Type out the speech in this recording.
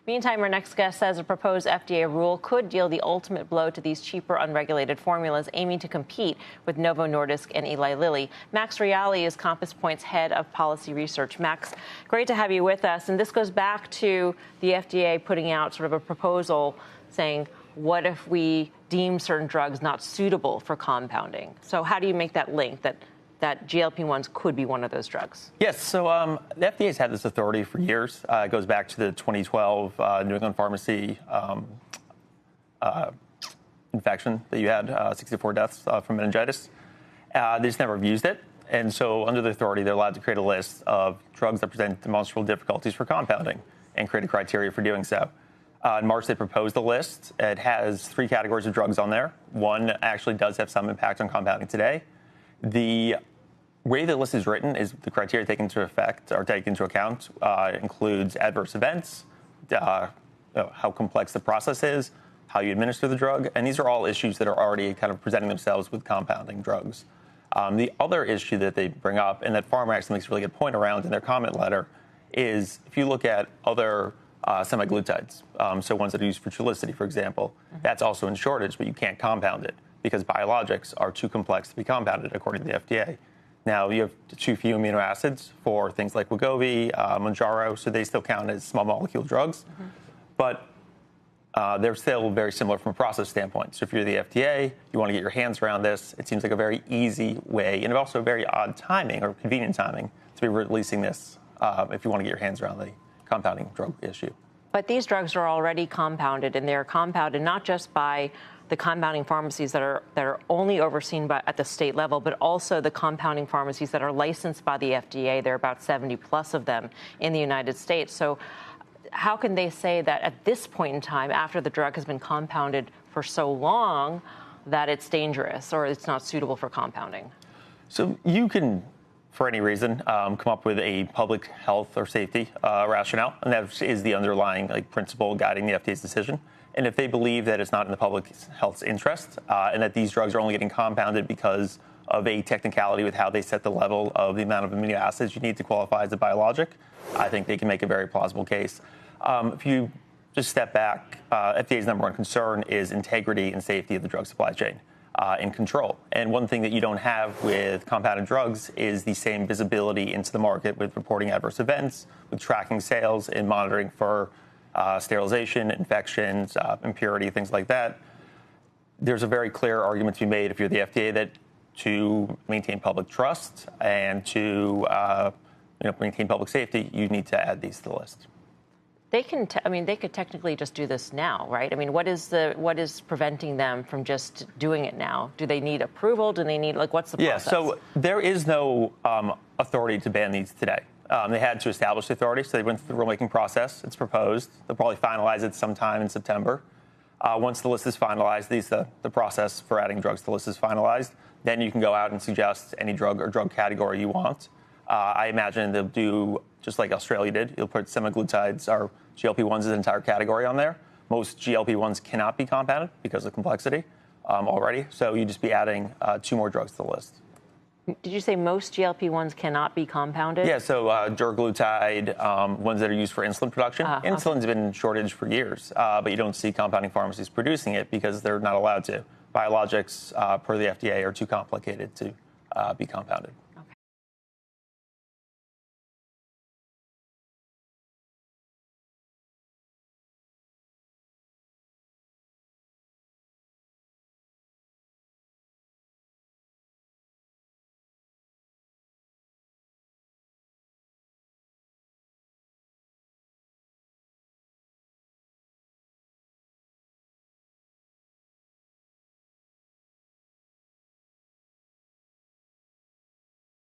Meantime, our next guest says a proposed FDA rule could deal the ultimate blow to these cheaper, unregulated formulas aiming to compete with Novo Nordisk and Eli Lilly. Max Reale is Compass Point's head of policy research. Max, great to have you with us. And this goes back to the FDA putting out sort of a proposal saying, what if we deem certain drugs not suitable for compounding? So how do you make that link that GLP-1s could be one of those drugs? Yes, so the FDA has had this authority for years. It goes back to the 2012 New England pharmacy infection that you had, 64 deaths from meningitis. They just never have used it. And so under the authority, they're allowed to create a list of drugs that present demonstrable difficulties for compounding and create a criteria for doing so. In March, they proposed a list. It has 3 categories of drugs on there. One actually does have some impact on compounding today. The way the list is written is the criteria taken into account includes adverse events, how complex the process is, how you administer the drug, and these are all issues that are already kind of presenting themselves with compounding drugs. The other issue that they bring up, and that Pharma actually makes a really good point around in their comment letter, is if you look at other semaglutides, so ones that are used for Trulicity, for example, that's also in shortage, but you can't compound it because biologics are too complex to be compounded, according to the FDA. Now, you have too few amino acids for things like Wegovy, Mounjaro, so they still count as small molecule drugs. But they're still very similar from a process standpoint. So if you're the FDA, you want to get your hands around this, it seems like a very easy way, and also a very odd timing or convenient timing to be releasing this if you want to get your hands around the compounding drug issue. But these drugs are already compounded, and they're compounded not just by the compounding pharmacies that are only overseen at the state level, but also the compounding pharmacies that are licensed by the FDA. There are about 70 plus of them in the United States. So how can they say that at this point in time, after the drug has been compounded for so long, that it's dangerous or it's not suitable for compounding? So you can, for any reason, come up with a public health or safety rationale, and that is the underlying principle guiding the FDA's decision. And if they believe that it's not in the public health's interest and that these drugs are only getting compounded because of a technicality with how they set the level of the amount of amino acids you need to qualify as a biologic, I think they can make a very plausible case. If you just step back, FDA's number one concern is integrity and safety of the drug supply chain and control. And one thing that you don't have with compounded drugs is the same visibility into the market with reporting adverse events, with tracking sales and monitoring for sterilization, infections, impurity, things like that. There's a very clear argument to be made if you're the FDA that to maintain public trust and to maintain public safety, you need to add these to the list. They can. They could technically just do this now, right? I mean, what is preventing them from just doing it now? Do they need approval? Do they need what's the process? Yeah. So there is no authority to ban these today. They had to establish the authority, so they went through the rulemaking process. It's proposed. They'll probably finalize it sometime in September. Once the list is finalized, the process for adding drugs to the list is finalized, then you can go out and suggest any drug or drug category you want. I imagine they'll do just like Australia did. You'll put semaglutides or GLP-1s as an entire category on there. Most GLP-1s cannot be compounded because of complexity already, so you'd just be adding 2 more drugs to the list. Did you say most GLP-1s cannot be compounded? Yeah, so duraglutide, ones that are used for insulin production. Insulin's been in shortage for years, but you don't see compounding pharmacies producing it because they're not allowed to. Biologics, per the FDA, are too complicated to be compounded.